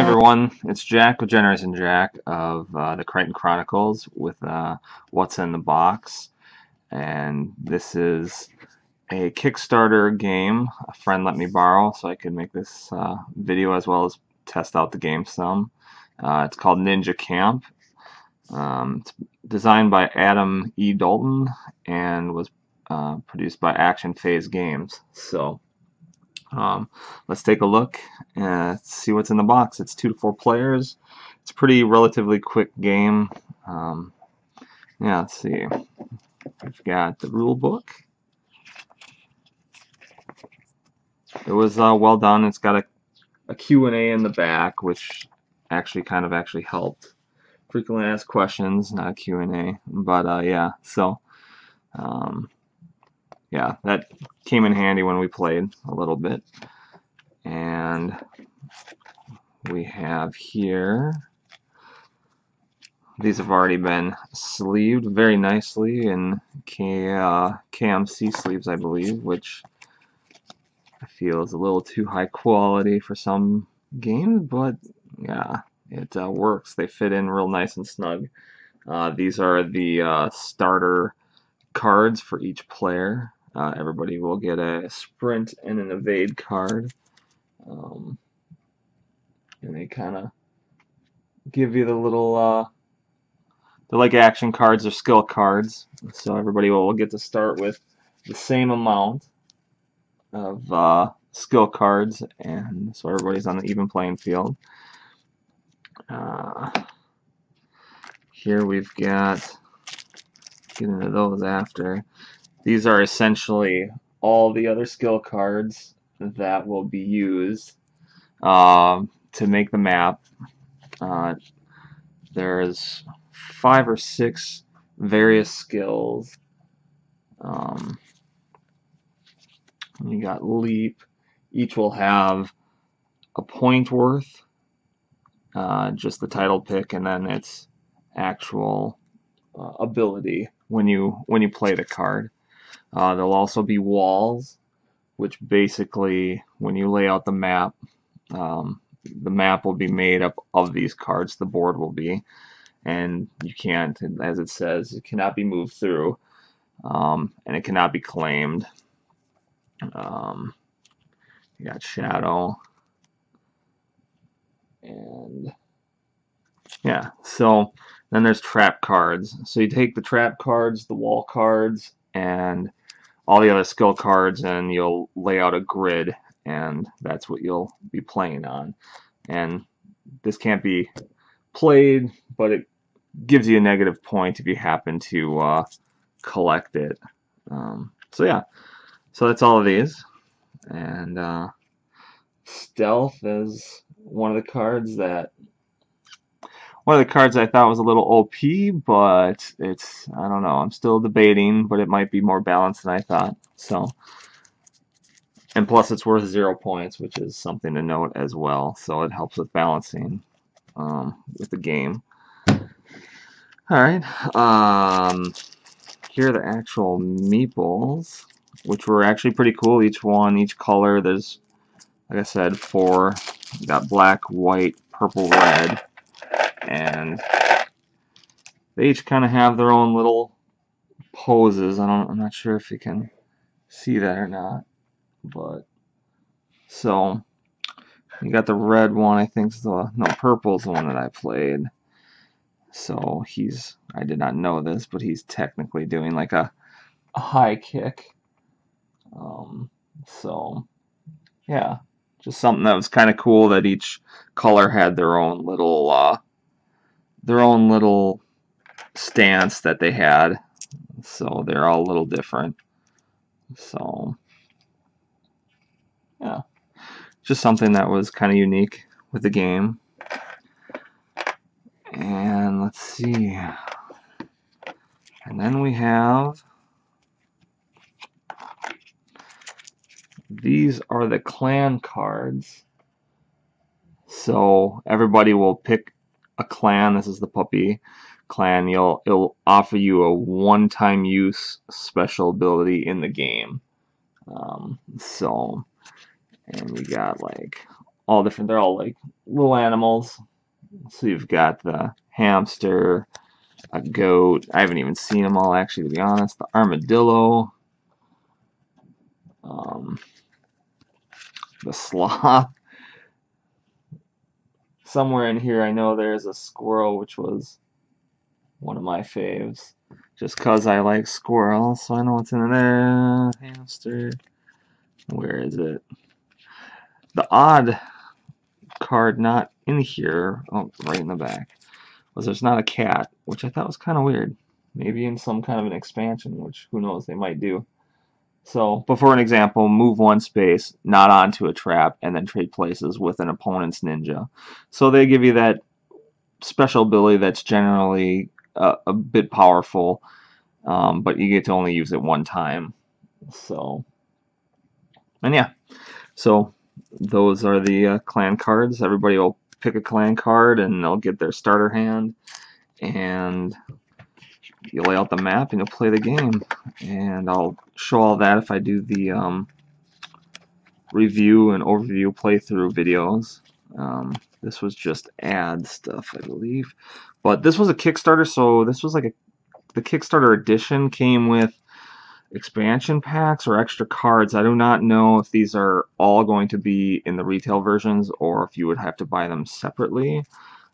everyone, it's Jack with Generation Jak of the Cryton Chronicles with What's in the Box. And this is a Kickstarter game a friend let me borrow so I could make this video as well as test out the game some. It's called Ninja Camp. It's designed by Adam E. Dalton and was produced by Action Phase Games. So let's take a look and see what's in the box. It's 2 to 4 players. It's a pretty relatively quick game. Yeah, let's see. We've got the rule book. It was well done. It's got a Q&A in the back, which actually helped. Frequently asked questions, not a Q&A. But yeah, so yeah, that came in handy when we played a little bit. And we have here, these have already been sleeved very nicely in KMC sleeves, I believe, which I feel is a little too high quality for some games, but yeah, it works. They fit in real nice and snug. These are the starter cards for each player. Everybody will get a sprint and an evade card. And they kind of give you the little, they're like action cards or skill cards. So everybody will get to start with the same amount of skill cards, and so everybody's on the even playing field. Here we've got, get into those after. These are essentially all the other skill cards that will be used to make the map. There's 5 or 6 various skills. You got leap. Each will have a point worth, just the title pick, and then its actual ability when you play the card. There'll also be walls, which basically, when you lay out the map will be made up of these cards. The board will be, and you can't, as it says, it cannot be moved through, and it cannot be claimed. You got shadow, and yeah, so then there's trap cards. So you take the trap cards, the wall cards, and all the other skill cards, and you'll lay out a grid, and that's what you'll be playing on. And this can't be played, but it gives you a negative point if you happen to collect it. So yeah, so that's all of these. And stealth is one of the cards I thought was a little OP, but it's, I don't know, I'm still debating, but it might be more balanced than I thought. So, and plus it's worth 0 points, which is something to note as well. So it helps with balancing with the game. Alright, here are the actual meeples, which were actually pretty cool. Each color, there's, like I said, 4. You got black, white, purple, red. And they each kind of have their own little poses. I'm not sure if you can see that or not, but so you got the red one. I think purple's the one that I played. So I did not know this, but he's technically doing like a high kick. So yeah, just something that was kind of cool that each color had their own little stance that they had, so they're all a little different. So yeah, just something that was kind of unique with the game. And let's see, and then we have, these are the clan cards. So everybody will pick a clan. This is the puppy clan. It'll offer you a one-time use special ability in the game. So, and we got like all different. They're all like little animals. So you've got the hamster, a goat. I haven't even seen them all actually, to be honest. The armadillo, um, the sloth. Somewhere in here, I know there's a squirrel, which was one of my faves. Just because I like squirrels, so I know what's in there. Hamster. Where is it? The odd card not in here, oh, right in the back, was there's not a cat, which I thought was kind of weird. Maybe in some kind of an expansion, which who knows, they might do. So, but for an example, move one space, not onto a trap, and then trade places with an opponent's ninja. So they give you that special ability that's generally a bit powerful, but you get to only use it one time. So, and yeah, so those are the clan cards. Everybody will pick a clan card and they'll get their starter hand, and you lay out the map and you'll play the game. And I'll show all that if I do the review and overview playthrough videos. This was just ad stuff, I believe. But this was a Kickstarter, so this was like the Kickstarter edition came with expansion packs or extra cards. I do not know if these are all going to be in the retail versions or if you would have to buy them separately.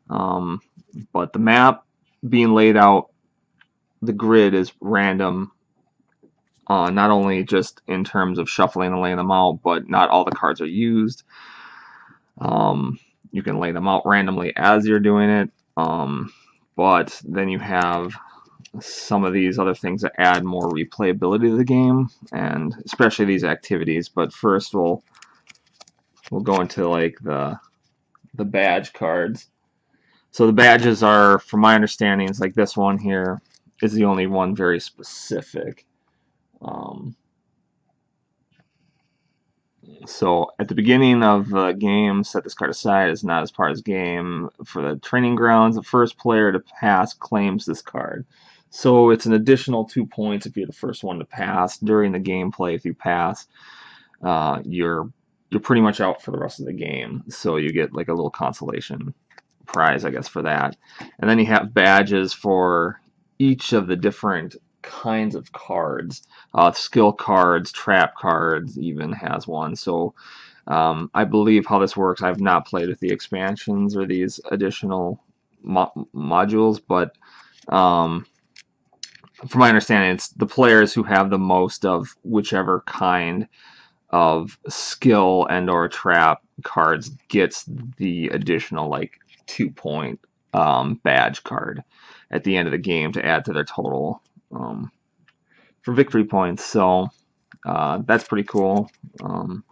But the map being laid out, the grid is random, not only just in terms of shuffling and laying them out, but not all the cards are used. You can lay them out randomly as you're doing it, but then you have some of these other things that add more replayability to the game, and especially these activities. But first we'll go into like the badge cards. So the badges are, from my understanding, it's like this one here is the only one very specific. So at the beginning of the game, set this card aside. It's not as part of the game. For the training grounds, the first player to pass claims this card. So it's an additional 2 points if you're the first one to pass. During the gameplay, if you pass, you're pretty much out for the rest of the game. So you get like a little consolation prize, I guess, for that. And then you have badges for each of the different kinds of cards. Skill cards, trap cards even has one. So I believe how this works, I've not played with the expansions or these additional modules, but from my understanding, it's the players who have the most of whichever kind of skill and or trap cards gets the additional like 2-point badge card at the end of the game to add to their total for victory points. So that's pretty cool. We'll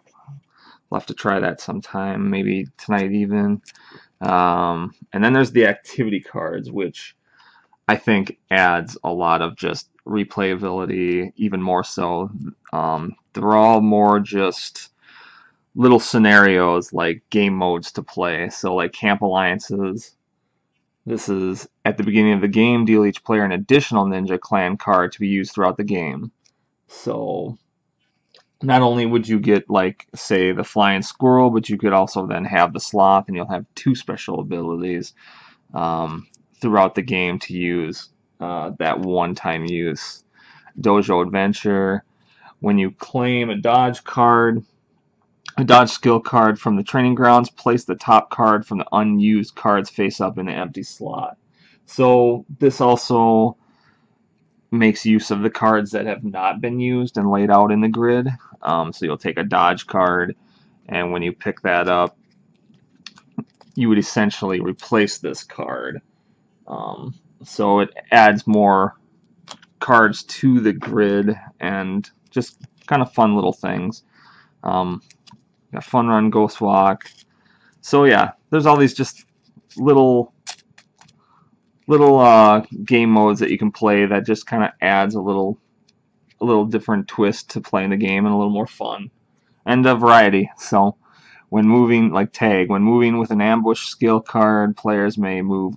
have to try that sometime, maybe tonight even. And then there's the activity cards, which I think adds a lot of just replayability, even more so. They're all more just little scenarios, like game modes to play. So like Camp Alliances, this is at the beginning of the game, deal each player an additional Ninja Clan card to be used throughout the game. So not only would you get, like, say, the flying squirrel, but you could also then have the sloth, and you'll have 2 special abilities throughout the game to use that one-time use. Dojo Adventure, when you claim a dodge card, a dodge skill card from the training grounds, place the top card from the unused cards face up in the empty slot. So this also makes use of the cards that have not been used and laid out in the grid. So you'll take a dodge card, and when you pick that up, you would essentially replace this card. So it adds more cards to the grid and just kind of fun little things. Got Fun Run, Ghost Walk. So yeah, there's all these just little game modes that you can play that just kind of adds a little different twist to playing the game and a little more fun and a variety. So when moving, like tag, when moving with an ambush skill card, players may move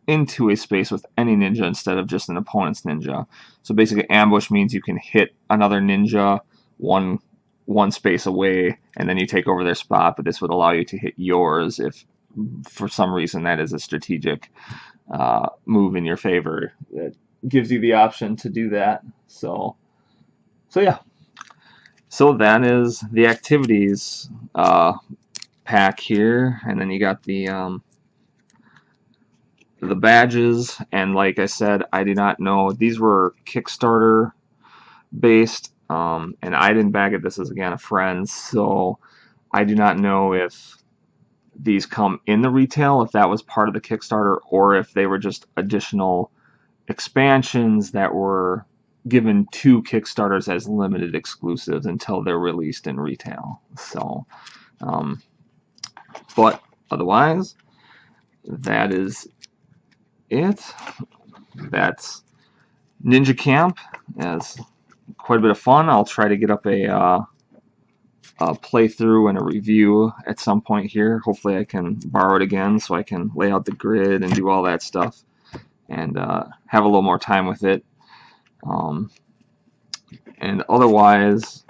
into a space with any ninja instead of just an opponent's ninja. So basically ambush means you can hit another ninja one space away and then you take over their spot, but this would allow you to hit yours if for some reason that is a strategic move in your favor that gives you the option to do that. So yeah. So that is the activities pack here, and then you got the badges. And like I said, I do not know. These were Kickstarter based, and I didn't bag it. This is again a friend, so I do not know if these come in the retail, if that was part of the Kickstarter, or if they were just additional expansions that were given to Kickstarters as limited exclusives until they're released in retail. So, but otherwise, that is it. That's Ninja Camp. It's quite a bit of fun. I'll try to get up a playthrough and a review at some point here. Hopefully I can borrow it again so I can lay out the grid and do all that stuff and have a little more time with it. And otherwise,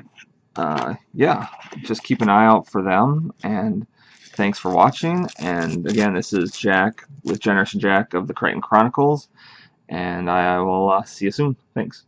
yeah, just keep an eye out for them, and thanks for watching. And again, this is Jack with Generation Jak of the Cryton Chronicles, and I will see you soon. Thanks.